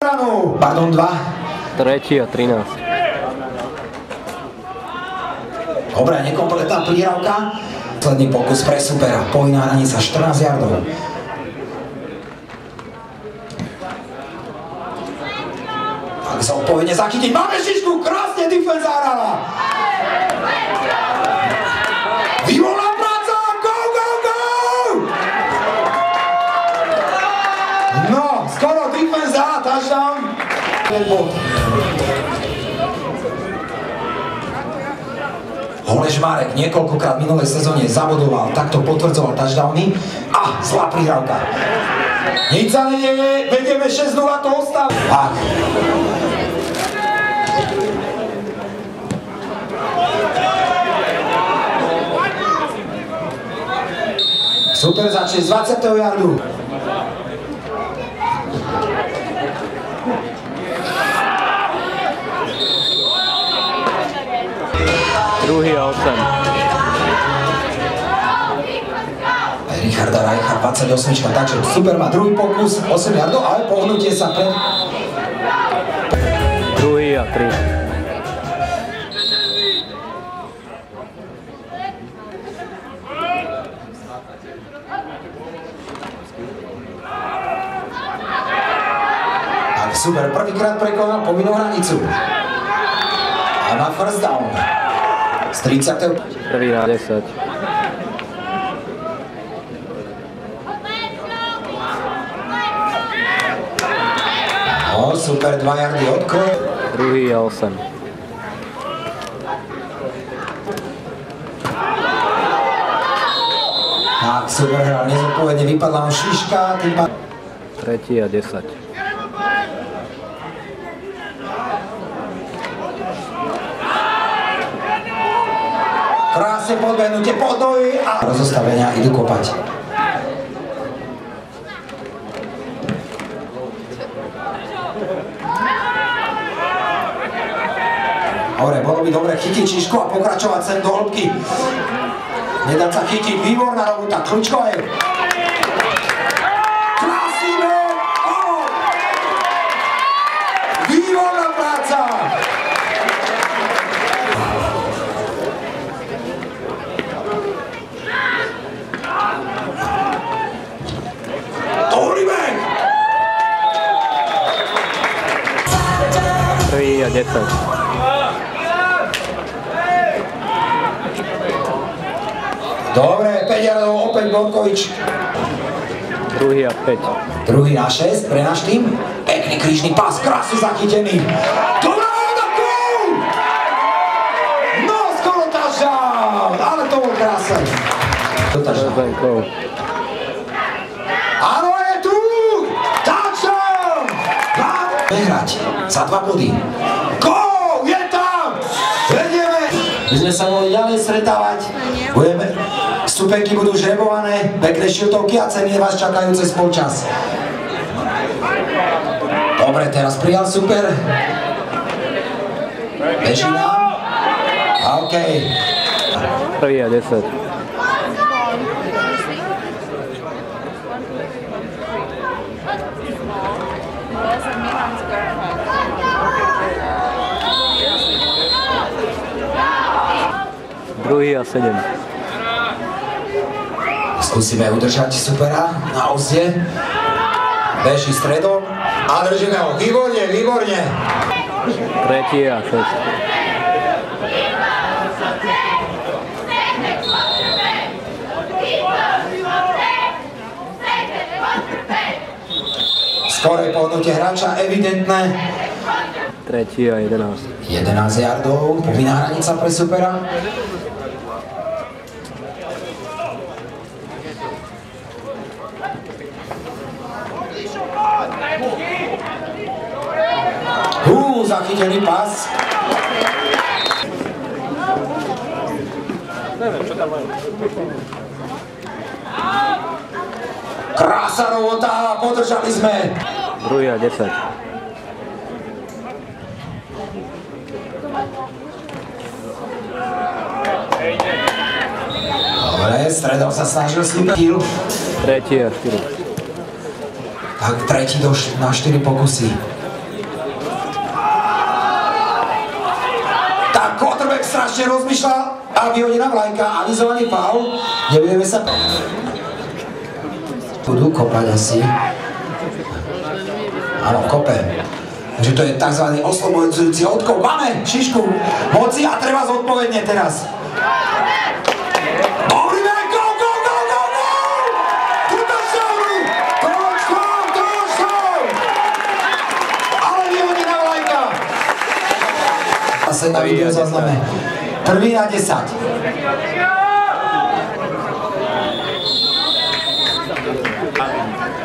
stranu. Pardon, 2. Tretí a 13. Dobre, nekompletná prihrávka. Posledný pokus pre supera. Povinná hranica 14 yardov. Ak sa odpovedne zachytiť. Máme šišku, krásne defense zahrala. Výborná práca, go, go, go! No, skoro defense dá, touchdown. Holeš Marek niekoľkokrát v minulej sezóne zabodoval, takto potvrdzoval touchdowny a zlá prihrávka. Nič sa nedieje, vedieme 6-0, to ostáva. Tak. Super začne z 20. yardu. Druhý a 8. Richarda Rajcha, 28, takže super má druhý pokus, 8 yardov, ale pohnutie sa pred... Druhý a 3. Tak super, prvýkrát prekonal povinnú hranicu. A má first down. Z 30. Prvý na 10. No, super, 2 yardy odkol. Druhý a 8. Tak, super hral, nezodpovedne vypadla mu šiška. Tretí a 10. Krásne podbehnutie pod nohy a rozostavenia idú kopať. Dobre, bolo by dobre chytiť šišku a pokračovať sem do hĺbky. Nedať sa chytiť, výborná robota, kľúčkové. Krásny ben, výborná práca. Dobrý ben. Prvý a 10. Dobre, 5 yardov, opäť Borkovič. Druhý a 5. Druhý na 6 pre náš tým. Pekný krížny pás, krásne zachytený. Dobrá voda, gól! No, skoro touchdown, ale to bol krásne. Áno, je tu! Touchdown! Prehrať za 2 body. Gól, je tam! Vedieme! My sme sa mohli ďalej stretávať. Stupenky budú žrebované, pekné šiltovky a ceny vás čakajú cez polčas. Dobre, teraz prijal super. Beží nám. OK. Prvý a 10. Druhý a 7. Skúsime udržať supera na úzde. Beží stredom a držíme ho. Výborne, výborne. Tretí a 6. Skoré pohnutie hráča, evidentné. Tretí a 11. 11 yardov, povinná hranica pre supera. Zachytený pas. Krásna robota, podržali sme. Druhý a 10. Dobre, stredom sa snažil s ním. Tretí a 4. Tak tretí na 4 pokusy. quarterback strašne rozmýšľa a vyhodená vlajka, avizovaný faul. Nebudeme sa... Budú kopať asi. Áno, kope. Takže to je tzv. Oslobodzujúci odkop. Máme šišku moci a treba zodpovedne teraz. Dobrý vek, go, go, go, go, go! Touchdown! Ale vyhodená vlajka. Zase na video zazname. 1. na 10.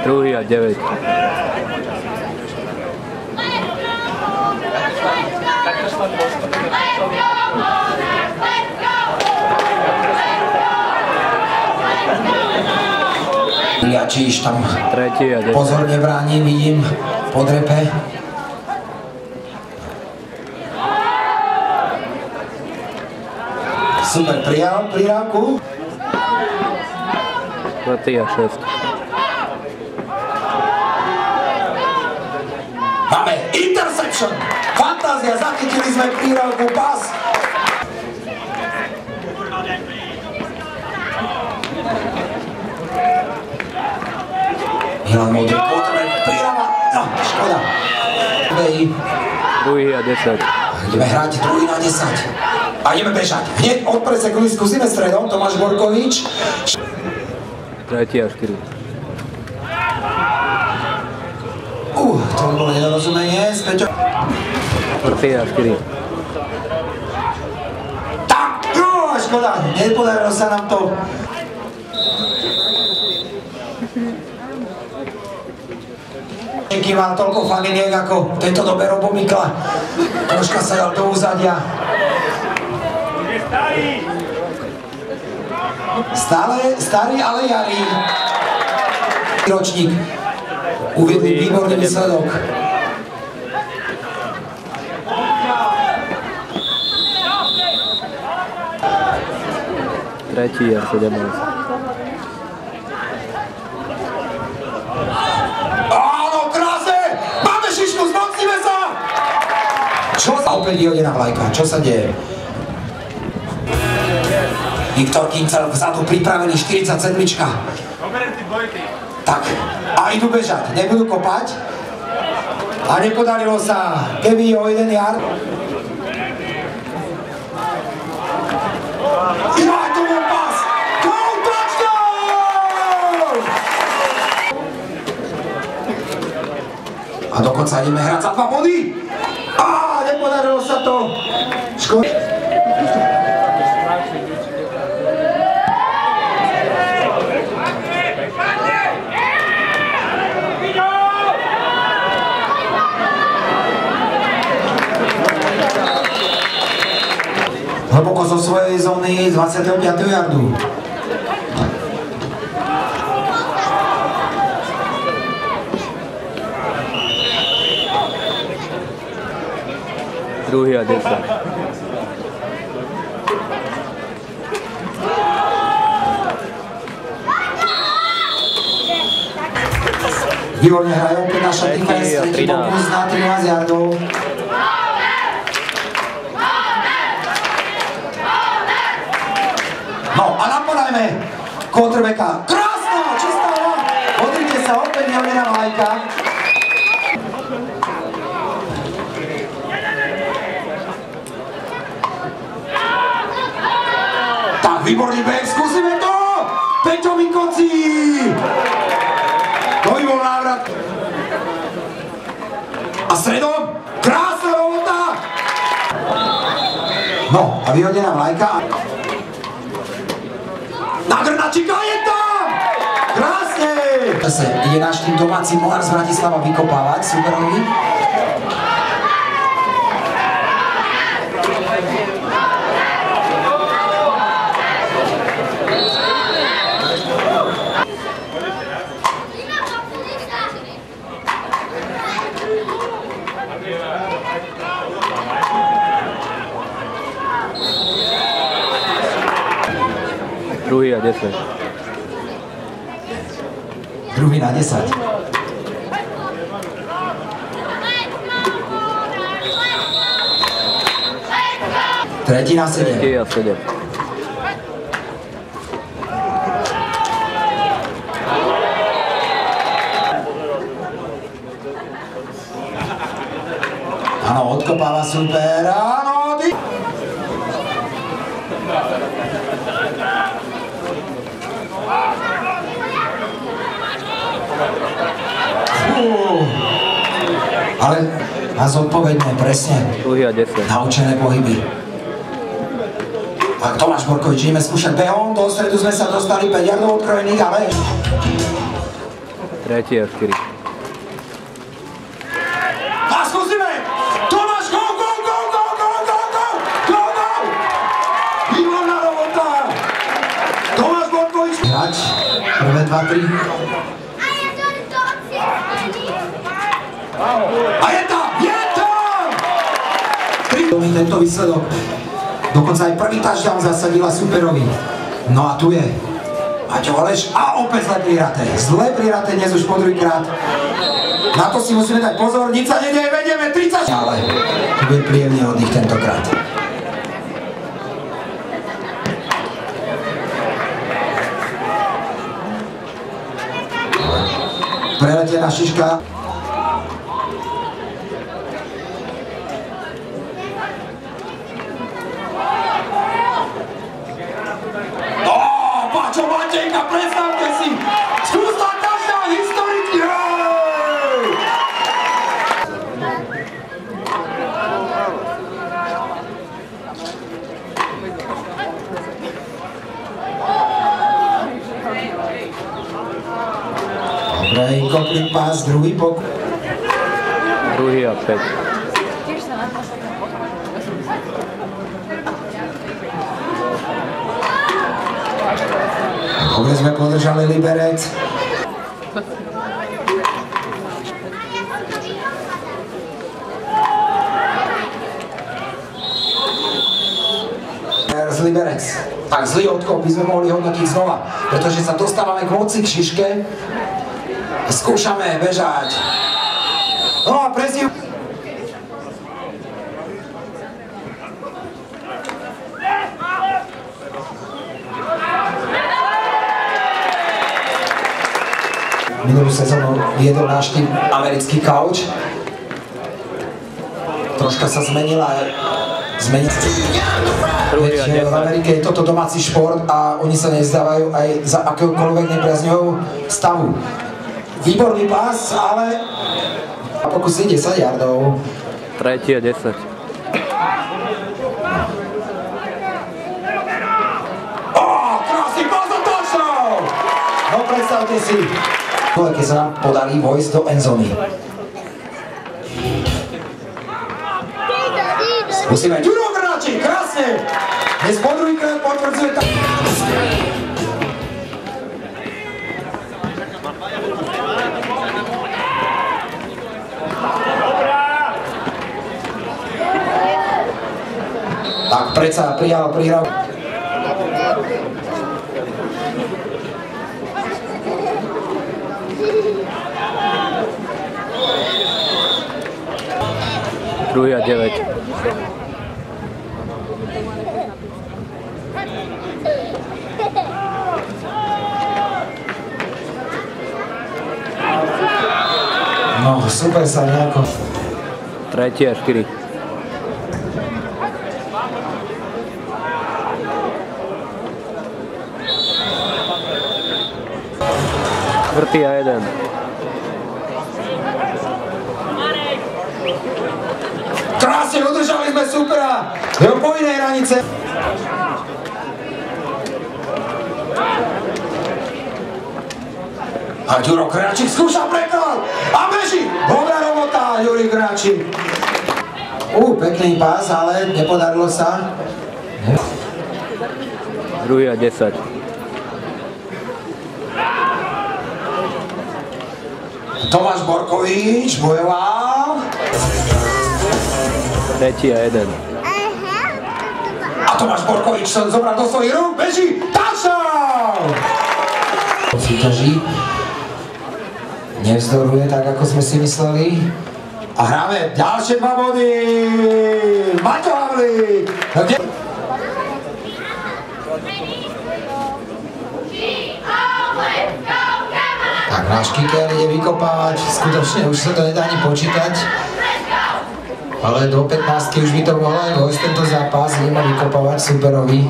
Druhý a 9. Liačíš tam Tretí a 10. pozorne bráni, vidím po drepe. Super, prijal prihrávku. 4. a 6. Máme interception. Fantázia, zachytili sme prihrávku, pas. Milan Modrý, quarterback, prihráva. No, škoda. Druhý a 10. Ideme hrať 2. na 10. A ideme bežať. Hneď od preseku skúsime stredom, Tomáš Borkovič. 3. a 4. To by bolo nedorozumenie. Späťo. 4. a 4. Tak, škoda, nepodarilo sa nám to. Nieký mal toľko faniniek ako v tejto dobe Robo Mikla. Troška sa dal do úzadia. Stále starý, ale jarý. Ročník. Uviedli výborný výsledok. Tretí a 17. Áno, krásne! Máme šišku, zmocníme sa! Čo sa opäť vyhodená vlajka? Čo sa deje? Viktor Kincel vzadu pripravený, 47. Tak, a idú bežať, nebudú kopať. A nepodarilo sa Kevin o 1 yard. Ja, to bol pas! Go, touchdown! A dokonca ideme hrať za 2 body. Á, nepodarilo sa to. Škoda. Hlboko zo svojej zóny 25. yardu. Druhý a 10. Výborne hrajú opäť naša defense, tretí pokus na 13 yardov. No a napadajme quarterbacka. Krásna, čistá hra. Pozrite sa, opäť vyhodená vlajka. Tak, výborný back, skúsime to. Peťo Mikonci. To by bol návrat. A stredom, krásna robota. No, a vyhodená vlajka. Nagrnačika je tam! Krásne! Zase ide náš tým domáci Mohar z Bratislava vykopávať, superovi. Druhý a 10. Druhý na 10. Tretí na 7. Tretí a 7. Áno, odkopáva super, áno, ale na zodpovedné, presne. Druhý a 10. Naučené pohyby. Tak Tomáš Borkovič, ideme skúšať behom, do stredu sme sa dostali 5 yardov odkrojených, ale... Tretí a 4. A skúsime! Tomáš, go, go, go, go, go, go, go, go, go! Výborná robota! Tomáš Borkovič. Hráč, prvé 2, 3. A je tam! Je tam! Tento výsledok. Dokonca aj prvý touchdown zasadila superovi. No a tu je Maťo Holeš a opäť zle prihraté. Zle prihraté dnes už po druhýkrát. Na to si musíme dať pozor, nič sa nedieje, vedieme 30. Ale to bude príjemný oddych tentokrát. Preletená šiška. Páčo Matejka, predstavte si! Skúsla touchdown historicky! Dobre, incomplete pass, druhý pok. Druhý a 5. Dobre sme podržali Liberec. Z Liberec. Tak zlý odkop by sme mohli hodnotiť znova, pretože sa dostávame k moci, k šiške. Skúšame bežať. No a prezdiv... Minulú sezónu viedol náš tým americký couch. Troška sa zmenila. Veď v Amerike je toto domáci šport a oni sa nezdávajú aj za akéhokoľvek nepriazňového stavu. Výborný pás, ale pokus je 10 yardov. Tretí a 10. Krásny pás do touchdown! No predstavte si. Keď sa nám podarí vojsť do endzóny. Skúsime. Ďuro Grnáčik, krásne! Dnes po druhýkrát potvrdzuje tak... Tak predsa prihral. Druhý a 9. No, super sa nejako. Tretí a 4. Čtvrtý a 1. Krásne udržali sme supera do po inej hranice. A Ďuro Krnáčik skúša preklad a beží. Dobrá robota, Ďuri Krnáčik. Pekný pás, ale nepodarilo sa. Druhý a 10. Tomáš Borkovič bojoval. Tretí a 1. A Tomáš Borkovič sa zobral do svojich rúk, beží, touchdown! Súťaží. Nevzdoruje tak, ako sme si mysleli. A hráme ďalšie 2 body. Maťo Havlík. Tak náš kicker ide vykopávať. Skutočne už sa to nedá ani počítať. Ale do 15 už by to mohlo aj vojsť tento zápas. Ideme vykopávať superovi.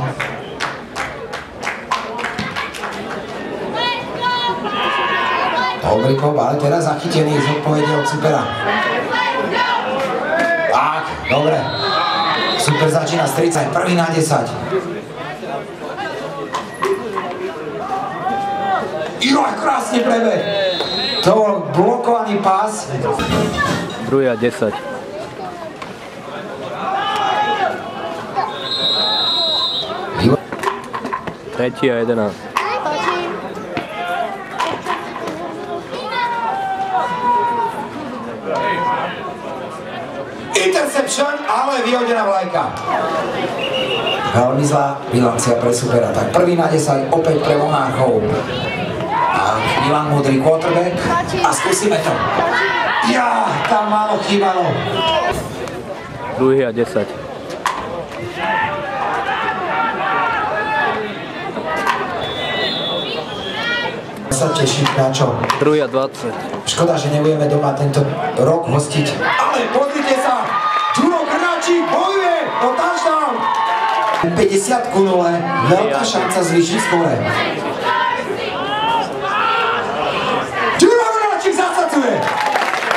Dobrý kop, ale teraz zachytený z odpovede od supera. Tak, dobre. Super začína z 30, 1. na 10. Joj, krásne prebeh. To bol blokovaný pás. 2. a 10. Tretí a 11. Interception, ale vyhodená vlajka. Veľmi zlá bilancia pre supera. Tak 1. na 10 opäť pre Monarchov. A Milan Modrý quarterback. A skúsime to. Ja, tam málo chýbalo. 2. a 10. Sa tešiť na čo? 2. a 20. Škoda, že nebudeme doma tento rok hostiť. Ale pozrite sa! Ďuro Krnáčik bojuje o touchdown! 50-0, veľká šanca zvýšiť skóre. Ďuro Krnáčik zasadzuje!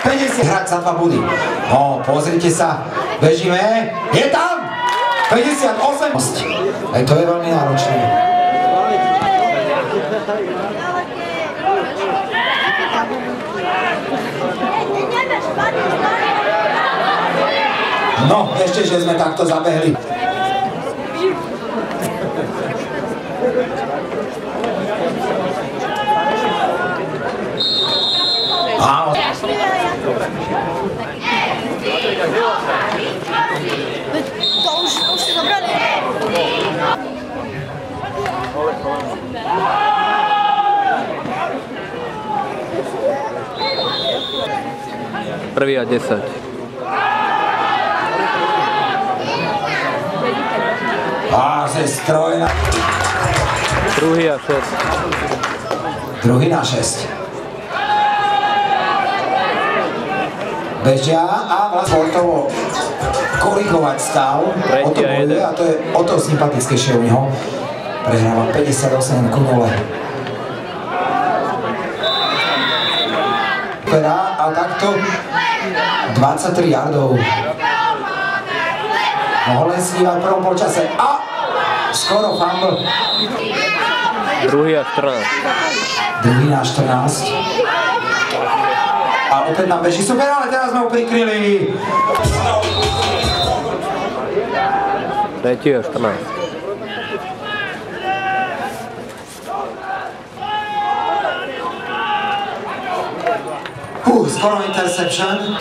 50 hrať za 2 body. No, pozrite sa, bežíme, je tam! 58. Aj to je veľmi náročné. No, ešte, že sme takto zabehli. Áno. To už si zobrali. Prvý a 10. Váže strojna. 2. a 6. 2. na 6. Bežia a vlastne sportovo korigovať stav. O to bojuje a to je o to sympatickejšie u neho. Prehráva 58-0. A takto 23 yardov. Mohol len snívať v prvom polčase a skoro fumble. 2. a 14. 2. na 14. A opäť nám beží super, ale teraz sme ho prikryli. 3. a 14. Skoro interception.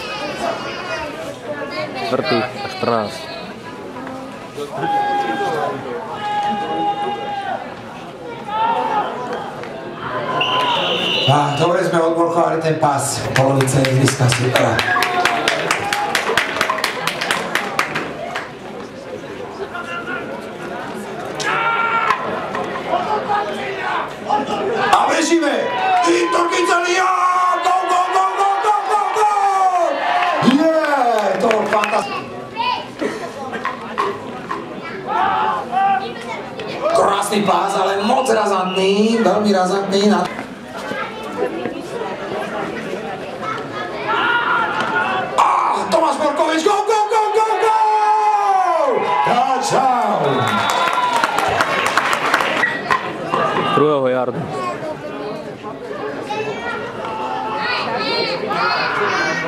4. a 14. Dobre sme odblokovali ten pás. Polovice ihriska, super. A bežíme! Viktor Kycelia! Go, go, go, go, go, go, go! To bol fantastický. Krásny pás, ale moc razantný, veľmi razantný. Tomáš Borkovič, go, go, go, go, go! Touchdown! 2. yardu.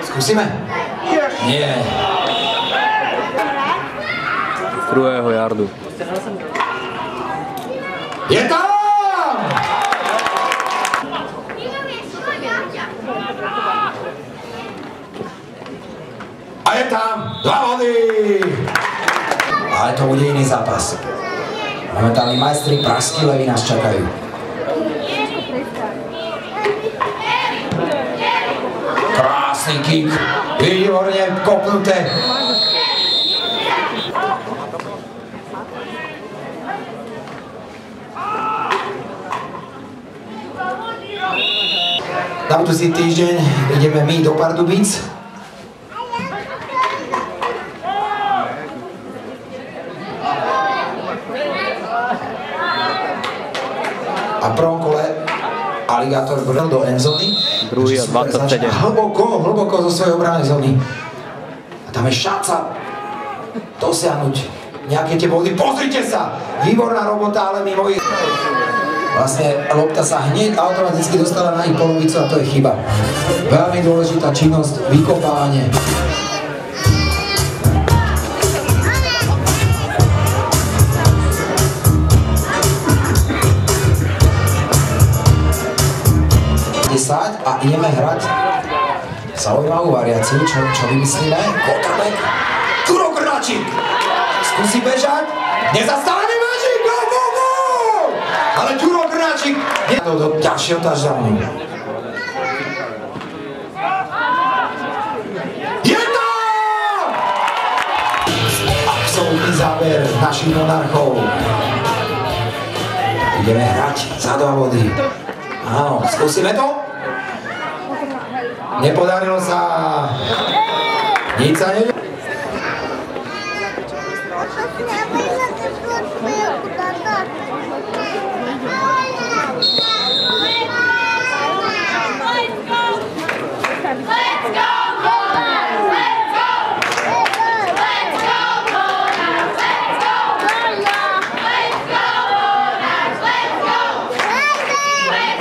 Skúsime? Nie. 2. yardu. Je tam! A je tam! 2 body! Ale to bude iný zápas. Momentálni majstri Pražskí Levy nás čakajú. Krásny Krásny kick. Výborne kopnuté. Na budúci týždeň ideme my do Pardubic. A v prvom kole Aligátor brnil do endzóny. Druhý a 27. Hlboko zo svojej obrannej zóny. A tam je šanca dosiahnuť nejaké tie body. Pozrite sa! Výborná robota, ale mimo ich. Vlastne lopta sa hneď automaticky dostala na ich polovicu a to je chyba. Veľmi dôležitá činnosť, vykopávanie. A ideme hrať zaujímavú variáciu, čo vymyslíme. Kotrmek, Ďuro Krnáčik. Skúsi bežať, nezastavený Máčik, go, go, go! Ale Ďuro Krnáčik do ďalšieho touchdownu. Je tam! Absolutný záber našich monarchov. Ideme hrať za 2 body. Áno, skúsime to? Nepodarilo sa. Nic sa nedie.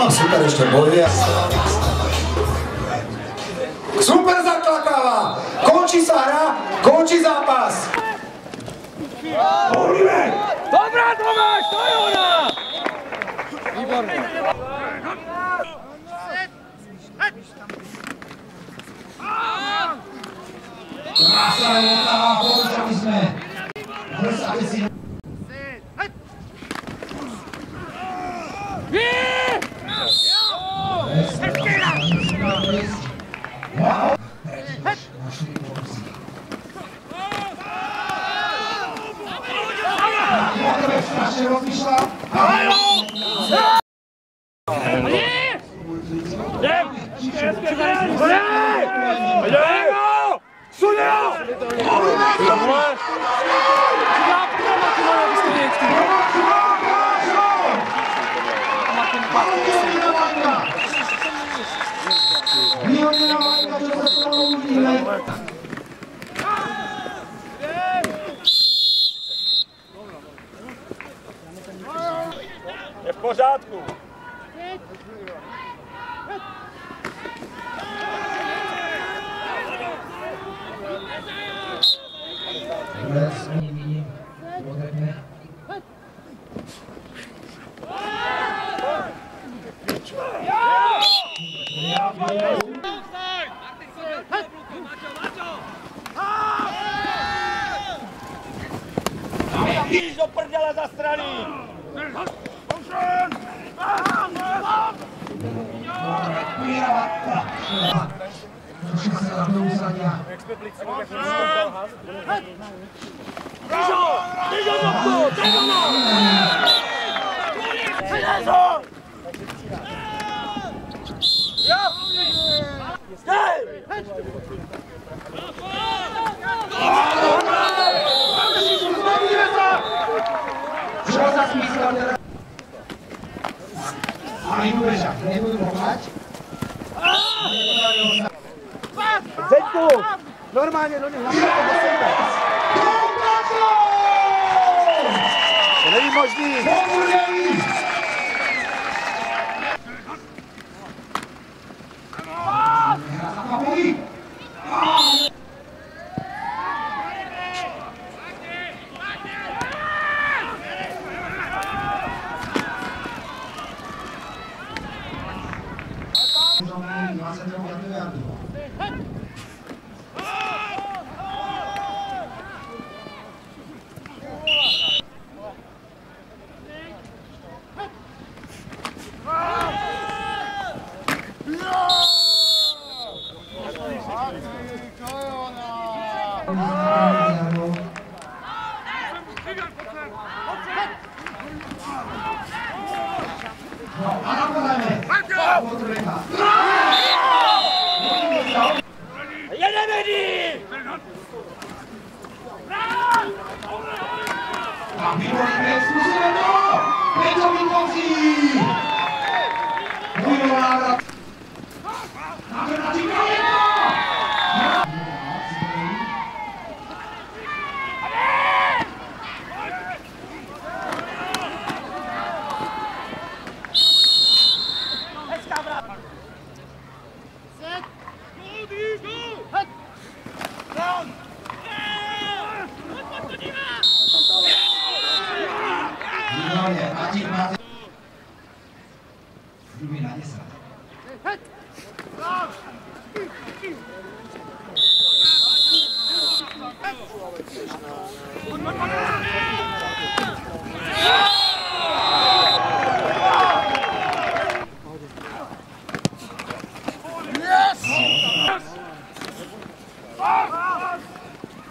No super, ešte bojuje. Super zaklakáva! Končí sa hra, končí zápas! Hovoríme! Dobrá, Tomáš, to je ona! Výborné. Krásna robota, poučali sme. Je v pořádku. Jdíš do prdele za strany! Nebudu pomáhať. Zeď tu! Normálne do nich napadne do sebe. To není možný. Jedeme dým! A výborný, zkusíme to! Peťo Vinkovský! Můj návrat! Národní Kalina! Výborně, Matík máte... Druhý na 10.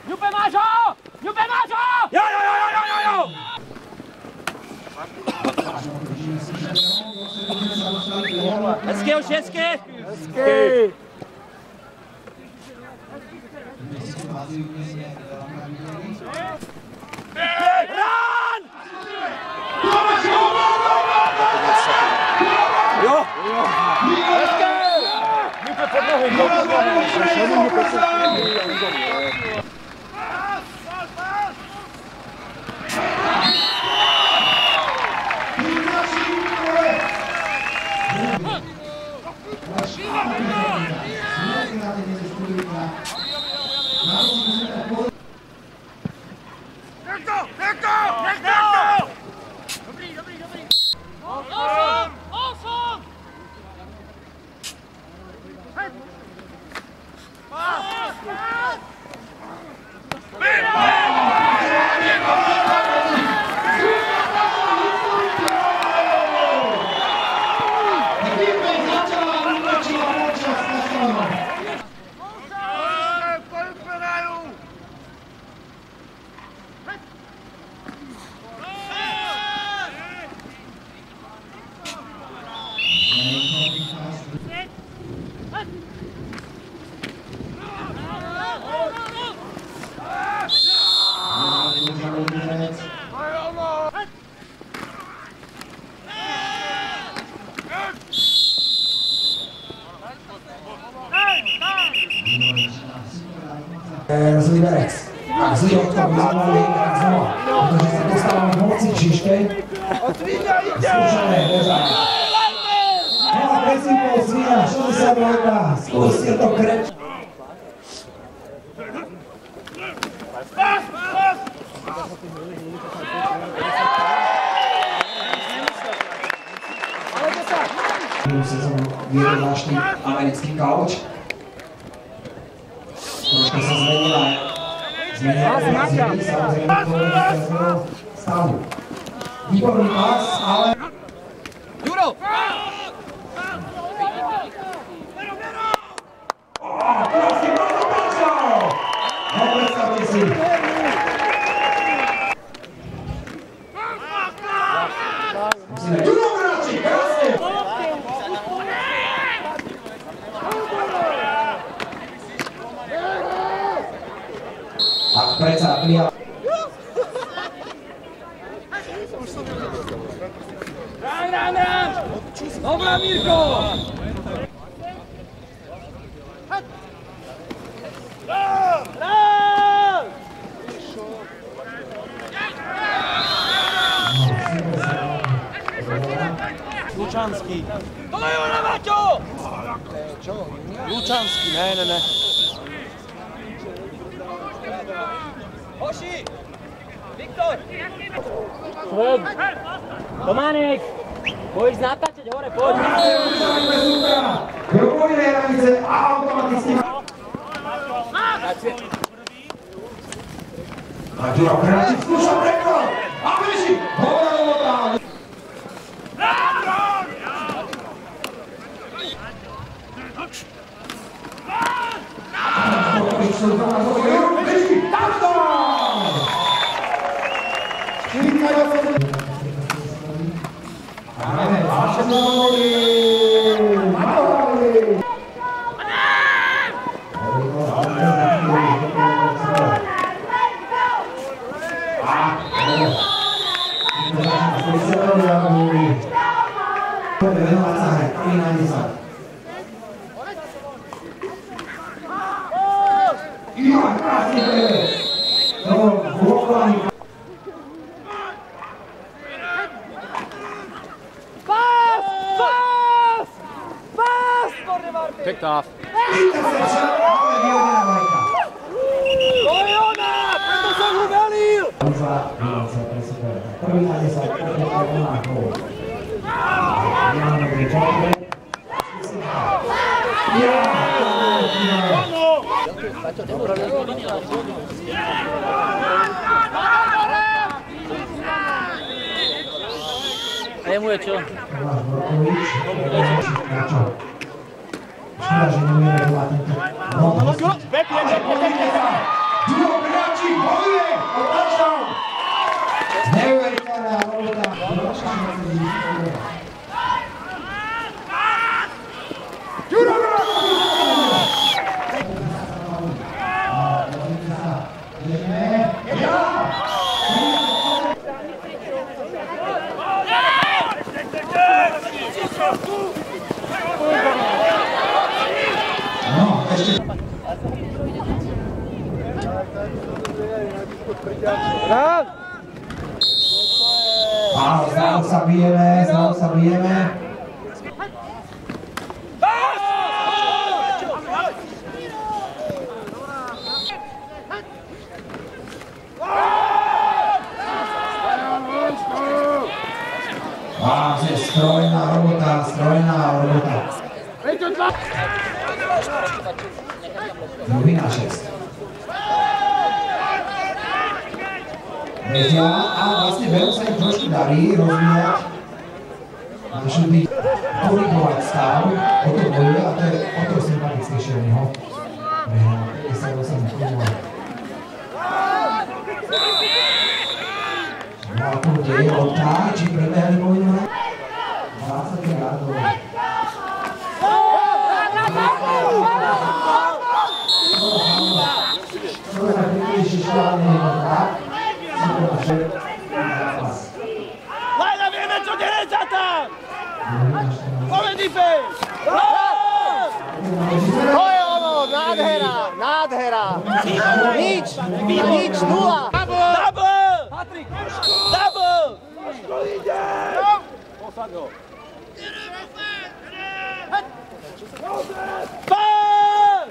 Jupe máš ho! Jupe máš ho! Jo! Hezky už, hezky! Hezky! Rán! Jo! Hezky! Jupe pod nohou! Z Liberec. A zlý odchod vyzvali tak znova, protože se dostávám v moci Čiške. Zkoušené pořád. No a Pecíkov Svíňa 62, zkusil to kreč. Sezónu vyjedl zvláštní americký kauč. Trošku se změnila samozřejmě to stavu. Výborný pas, ale... Juro! Krásně to zatáčal! No, představte si. Musíme... Juro, hráči, krásně! A predsa prijal. Rán! Dobrá, Mírko! Rán! Lučanský. To je ona, Maťo! Lučanský, ne. Hoši! Viktor! Svet! Tománek! Pojď natáčať hore, poď! Krupový hranice a automaticky... A Ďuro Kráčik skúša preklad! A beží! Hovorí Lotár! Beží! krásny preved. To bol blokovaný. Picked off. Interception, ale vyhodená vlajka. To je ona! Preto som ho velil! Výhodca pre super. Prvý na 10, opäť aj plná gól. Jan dobrý čakre. A jemu je čo? Tomáš Borkovič. Škoda, že nevieme volať tento. Pekne! Duho Priavčík bojuje o touchdown. Neuveriteľná robota. No, ešte. Áno, znovu sa bijeme. Strojná robota. Druhý na 6. Vedia a vlastne veľmi sa im trošku darí rozvíjať našu byť korigovať stav, o to bojuje a to je o to sympatickejšie u neho. Prehľadá 58 kg. No a tu deje lopta, či prebehli povinné? 20 yardov. Lajla, vieme, čo deje sa tam! Povedí pej! To je ono, nádhera! Nič, nula! Double! Patrik! Double! Poško ide! Posad ho! Pán!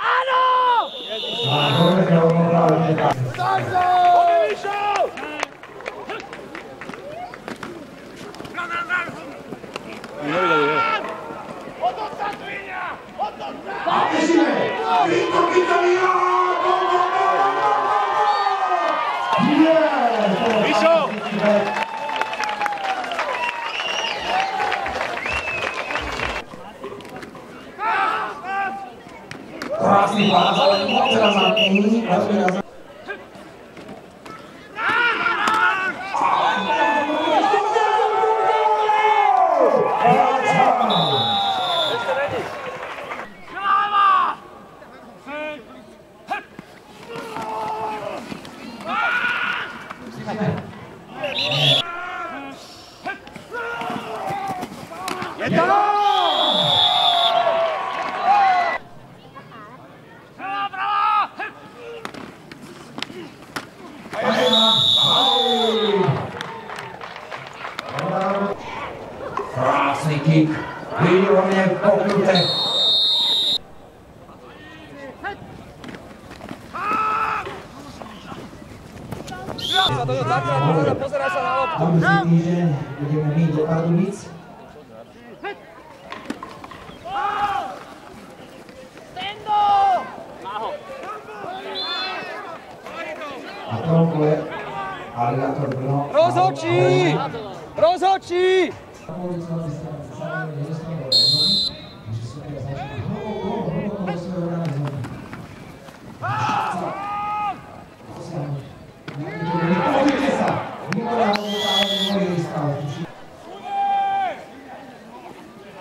Áno! Krásny pás, ale teraz za ním. Krásny kick, výborne poknuté. Pozeraj sa na loptu. Budúci týždeň budeme my do Pardubic. A toľko je Aligátor Brno. Rozhodčí!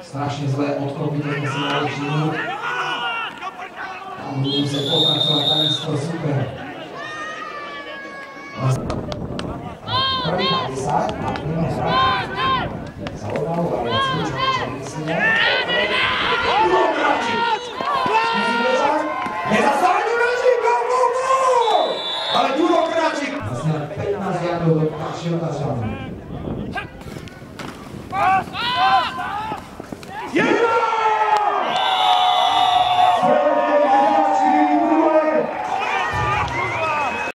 Strašne zlé odkopy, to sme si mali všimnúť. Tam budú sa pokračovať takisto super. Za oddalu variáciu, čo myslíme. Nezastavení Kráčik, go! Ale Ďuro Kráčik! Vlastne 15 jardov do ďalšieho touchdownu.